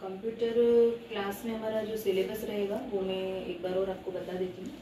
Computer class में हमारा जो सिलेबस रहेगा वो मैं एक बार और आपको बता देती हूँ।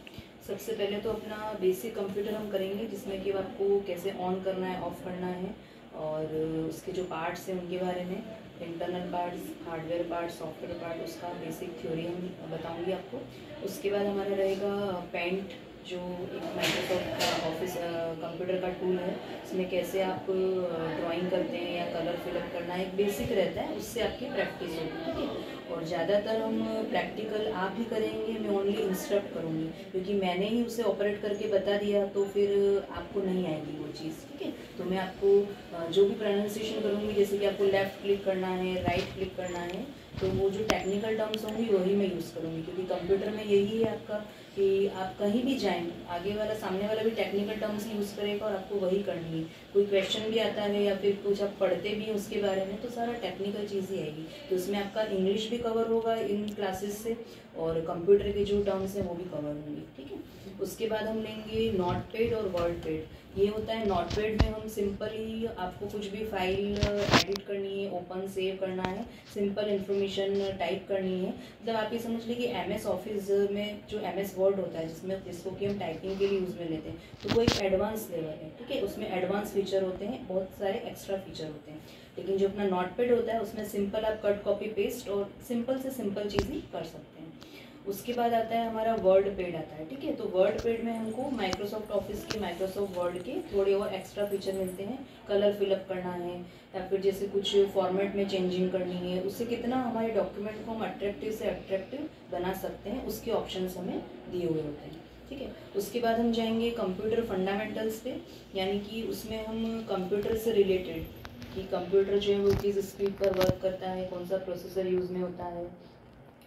सबसे पहले तो अपना बेसिक कंप्यूटर हम करेंगे, जिसमें कि आपको कैसे ऑन करना है, ऑफ़ करना है, और उसके जो पार्ट्स हैं उनके बारे में, internal parts, hardware parts, software part, उसका बेसिक थ्योरी हम बताऊंगी आपको। उसके बाद हमारा रहेगा पेंट, जो एक माइक्रोसॉफ्ट का ऑफिस कंप्यूटर का टूल है, इसमें कैसे आप ड्राइंग करते हैं या कलर फिलअप करना है, एक बेसिक रहता है, उससे आपकी प्रैक्टिस होगी, ठीक है। और ज़्यादातर हम प्रैक्टिकल आप ही करेंगे, मैं ओनली इंस्ट्रक्ट करूँगी, क्योंकि मैंने ही उसे ऑपरेट करके बता दिया तो फिर आपको नहीं आएगी वो चीज़, ठीक है। तो मैं आपको जो भी प्रोनाउंसिएशन करूँगी, जैसे कि आपको लेफ़्ट क्लिक करना है, राइट क्लिक करना है, तो वो जो टेक्निकल टर्म्स होंगी वही मैं यूज़ करूँगी, क्योंकि कंप्यूटर में यही है आपका कि आप कहीं भी जाएं, आगे वाला सामने वाला भी टेक्निकल टर्म्स यूज़ करेगा और आपको वही करनी है। कोई क्वेश्चन भी आता है या फिर कुछ आप पढ़ते भी हैं उसके बारे में, तो सारा टेक्निकल चीज़ ही आएगी। तो इसमें आपका इंग्लिश भी कवर होगा इन क्लासेस से, और कंप्यूटर के जो टर्म्स हैं वो भी कवर होंगे, ठीक है। उसके बाद हम लेंगे नोटपैड और वर्डपैड। ये होता है नोटपैड में हम सिंपली आपको कुछ भी फाइल एडिट करनी है, ओपन सेव करना है, सिंपल इन्फॉर्मेशन टाइप करनी है। मतलब आप ये समझ लीजिए कि एमएस ऑफिस में जो एमएस वर्ड होता है, जिसको कि हम टाइपिंग के लिए यूज़ में लेते हैं, तो वो एक एडवांस लेवल है, ठीक है। उसमें एडवांस फीचर होते हैं, बहुत सारे एक्स्ट्रा फीचर होते हैं। लेकिन जो अपना नोटपैड होता है उसमें सिंपल आप कट कॉपी पेस्ट और सिंपल से सिंपल चीज़ ही कर सकते हैं। उसके बाद आता है हमारा वर्ड पैड आता है, ठीक है। तो वर्ड पैड में हमको माइक्रोसॉफ्ट ऑफिस के, माइक्रोसॉफ्ट वर्ड के थोड़े और एक्स्ट्रा फीचर मिलते हैं। कलर फिलअप करना है या फिर जैसे कुछ फॉर्मेट में चेंजिंग करनी है, उससे कितना हमारे डॉक्यूमेंट को हम अट्रैक्टिव से अट्रैक्टिव बना सकते हैं, उसके ऑप्शंस हमें दिए हुए होते हैं, ठीक है। उसके बाद हम जाएंगे कंप्यूटर फंडामेंटल्स पे, यानी कि उसमें हम कंप्यूटर से रिलेटेड कि कंप्यूटर जो है वो किस स्पीड पर वर्क करता है, कौन सा प्रोसेसर यूज़ में होता है।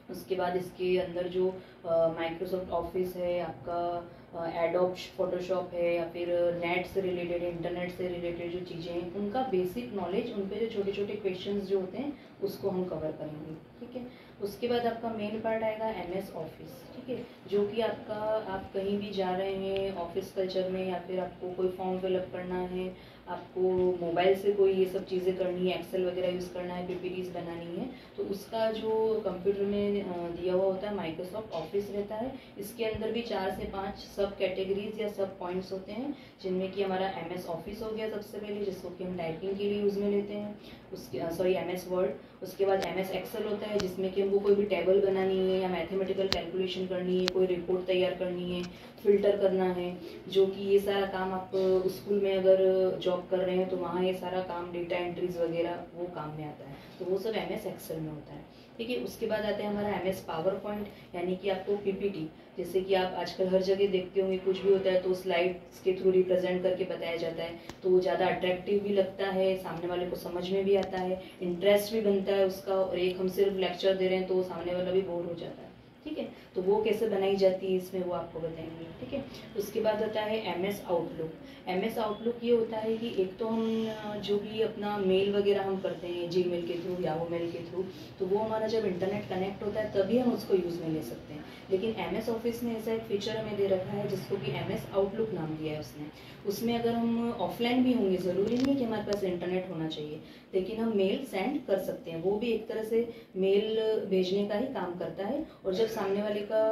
उसके बाद इसके अंदर जो माइक्रोसॉफ्ट ऑफिस है आपका, एडोब फोटोशॉप है, या फिर नेट से रिलेटेड, इंटरनेट से रिलेटेड जो चीज़ें हैं उनका बेसिक नॉलेज, उन पे जो छोटे छोटे क्वेश्चंस जो होते हैं उसको हम कवर करेंगे, ठीक है। उसके बाद आपका मेन पार्ट आएगा एमएस ऑफिस, ठीक है, जो कि आपका, आप कहीं भी जा रहे हैं ऑफिस कल्चर में, या फिर आपको कोई फॉर्म फिलअप करना है, आपको मोबाइल से कोई ये सब चीज़ें करनी है, एक्सेल वगैरह यूज़ करना है, पीपीटीज बनानी है, तो उसका जो कंप्यूटर में दिया हुआ होता है माइक्रोसॉफ्ट ऑफिस रहता है। इसके अंदर भी 4 से 5 सब कैटेगरीज या सब पॉइंट्स होते हैं, जिनमें कि हमारा एमएस ऑफिस हो गया सबसे पहले, जिसको कि हम टाइपिंग के लिए यूज़ में लेते हैं, उसके सॉरी एमएस वर्ड। उसके बाद एमएस एक्सेल होता है, जिसमें कि हमको कोई भी टेबल बनानी है या मैथमेटिकल कैलकुलेशन करनी है, कोई रिपोर्ट तैयार करनी है, फिल्टर करना है, जो कि ये सारा काम आप स्कूल में अगर जॉब कर रहे हैं तो वहाँ ये सारा काम, डेटा एंट्रीज वगैरह, वो काम में आता है, तो वो सब एमएस एक्सेल में होता है, ठीक है। उसके बाद आता है हमारा एमएस पावर पॉइंट, यानी कि आपको पीपीटी, जैसे कि आप आजकल हर जगह देखते होंगे, कुछ भी होता है तो स्लाइड्स के थ्रू रिप्रेजेंट करके बताया जाता है, तो वो ज़्यादा अट्रैक्टिव भी लगता है, सामने वाले को समझ में भी आता है, इंटरेस्ट भी बनता है उसका, और एक हम सिर्फ लेक्चर दे रहे हैं तो सामने वाला भी बोर हो जाता है, ठीक है। तो वो कैसे बनाई जाती है इसमें वो आपको बताएंगे, ठीक है। उसके बाद होता है एमएस आउटलुक। एमएस आउटलुक ये होता है कि एक तो हम जो भी अपना मेल वगैरह हम करते हैं जीमेल के थ्रू, याहू मेल के थ्रू, तो वो हमारा जब इंटरनेट कनेक्ट होता है तभी हम उसको यूज़ में ले सकते हैं। लेकिन एमएस ऑफिस ने ऐसा एक फीचर हमें दे रखा है जिसको कि एमएस आउटलुक नाम दिया है उसने। उसमें अगर हम ऑफलाइन भी होंगे, ज़रूरी नहीं है कि हमारे पास इंटरनेट होना चाहिए, लेकिन हम मेल सेंड कर सकते हैं, वो भी एक तरह से मेल भेजने का ही काम करता है। और जब सामने वाले का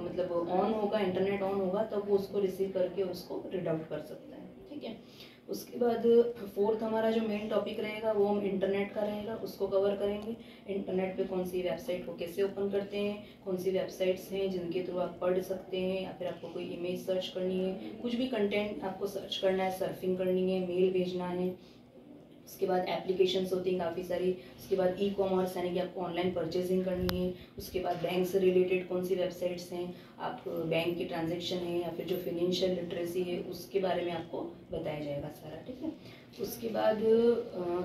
मतलब ऑन होगा, इंटरनेट ऑन होगा, तब वो उसको रिसीव करके उसको रीड आउट कर सकता है, ठीक है। उसके बाद फोर्थ हमारा जो मेन टॉपिक रहेगा वो हम इंटरनेट का रहेगा, उसको कवर करेंगे। इंटरनेट पे कौन सी वेबसाइट को कैसे ओपन करते हैं, कौन सी वेबसाइट्स हैं जिनके थ्रू आप पढ़ सकते हैं, या फिर आपको कोई इमेज सर्च करनी है, कुछ भी कंटेंट आपको सर्च करना है, सर्फिंग करनी है, मेल भेजना है। उसके बाद एप्लीकेशंस होती हैं काफ़ी सारी। उसके बाद ई कॉमर्स, यानी कि आपको ऑनलाइन परचेजिंग करनी है। उसके बाद बैंक से रिलेटेड कौन सी वेबसाइट्स हैं, आप बैंक के ट्रांजैक्शन है या फिर जो फिनेंशियल लिटरेसी है उसके बारे में आपको बताया जाएगा सारा, ठीक है। उसके बाद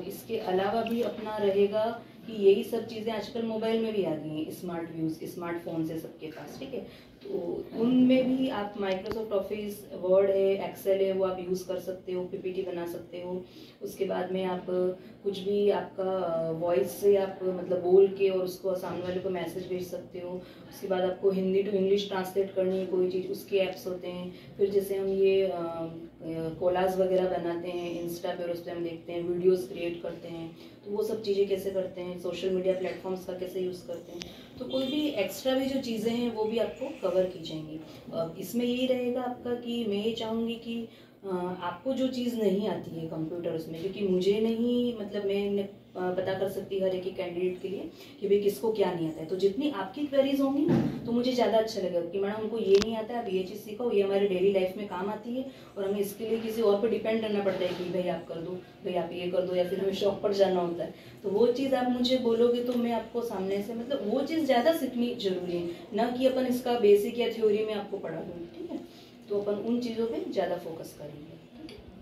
इसके अलावा भी अपना रहेगा कि यही सब चीज़ें आजकल मोबाइल में भी आ गई हैं, स्मार्ट व्यूज़, स्मार्टफोन है सबके पास, ठीक है। तो उनमें भी आप माइक्रोसॉफ्ट ऑफिस, वर्ड है, एक्सेल है, वो आप यूज़ कर सकते हो, पीपीटी बना सकते हो। उसके बाद में आप कुछ भी आपका वॉइस से आप मतलब बोल के और उसको सामने वाले को मैसेज भेज सकते हो। उसके बाद आपको हिंदी टू इंग्लिश ट्रांसलेट करनी है कोई चीज़, उसके ऐप्स होते हैं। फिर जैसे हम ये कोलाज वगैरह बनाते हैं इंस्टा पे और उस पर हम देखते हैं, वीडियोस क्रिएट करते हैं, तो वो सब चीज़ें कैसे करते हैं, सोशल मीडिया प्लेटफॉर्म्स का कैसे यूज़ करते हैं, तो कोई भी एक्स्ट्रा भी जो चीज़ें हैं वो भी आपको कवर की जाएंगी। इसमें यही रहेगा आपका कि मैं ये चाहूँगी कि आपको जो चीज़ नहीं आती है कंप्यूटर उसमें, क्योंकि मुझे नहीं, मतलब मैं पता कर सकती हर एक कैंडिडेट के लिए कि भाई किसको क्या नहीं आता है, तो जितनी आपकी क्वेरीज होंगी ना तो मुझे ज़्यादा अच्छा लगेगा कि मैडम हमको ये नहीं आता है, आप ये चीज़ सीखो, ये हमारे डेली लाइफ में काम आती है और हमें इसके लिए किसी और पर डिपेंड करना पड़ता है कि भाई आप कर दो, भाई आप ये कर दो, या फिर हमें शॉप पर जाना होता है, तो वो चीज़ आप मुझे बोलोगे तो मैं आपको सामने से, मतलब वो चीज़ ज़्यादा सीखनी जरूरी है, ना कि अपन इसका बेसिक या थ्योरी में आपको पढ़ा दूँ, ठीक है। तो अपन उन चीज़ों पे ज़्यादा फोकस करेंगे,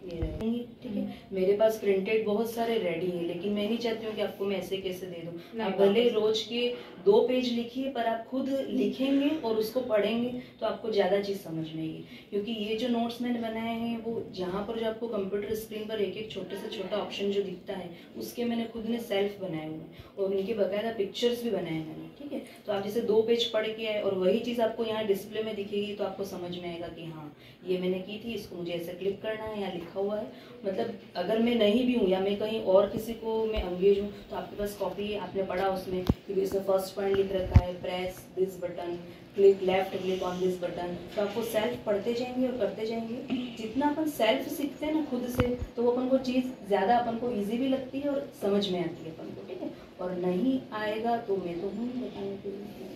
ये रहेंगी, ठीक है। मेरे पास प्रिंटेड बहुत सारे रेडी हैं, लेकिन मैं नहीं चाहती हूँ कि आपको मैं ऐसे कैसे दे दूँ। आप भले रोज के 2 पेज लिखिए, पर आप खुद लिखेंगे और उसको पढ़ेंगे तो आपको ज़्यादा चीज़ समझ में आएगी, क्योंकि ये जो नोट्स मैंने बनाए हैं वो जहाँ पर जो आपको कंप्यूटर स्क्रीन पर एक एक छोटे से छोटा ऑप्शन जो दिखता है उसके मैंने खुद ने सेल्फ बनाए हुए हैं और उनके बकायदा पिक्चर्स भी बनाए हैं मैंने, ठीक है। तो आप जैसे 2 पेज पढ़ के आए और वही चीज़ आपको यहाँ डिस्प्ले में दिखेगी तो आपको समझ में आएगा कि हाँ ये मैंने की थी, इसको मुझे ऐसे क्लिक करना है, यहाँ लिखा हुआ है। मतलब अगर मैं नहीं भी हूँ या मैं कहीं और किसी को मैं अंगेज हूँ तो आपके पास कॉपी है, आपने पढ़ा उसमें, क्योंकि इसमें फर्स्ट पॉइंट लिख रखा है press this button, click left click on this button, तो आपको सेल्फ पढ़ते जाएंगे और करते जाएंगे। जितना अपन सेल्फ सीखते हैं ना खुद से, तो वो अपन को चीज़ ज़्यादा अपन को ईजी भी लगती है और समझ में आती है अपन को, ठीक है। और नहीं आएगा तो मैं तो हूँ बताने के लिए।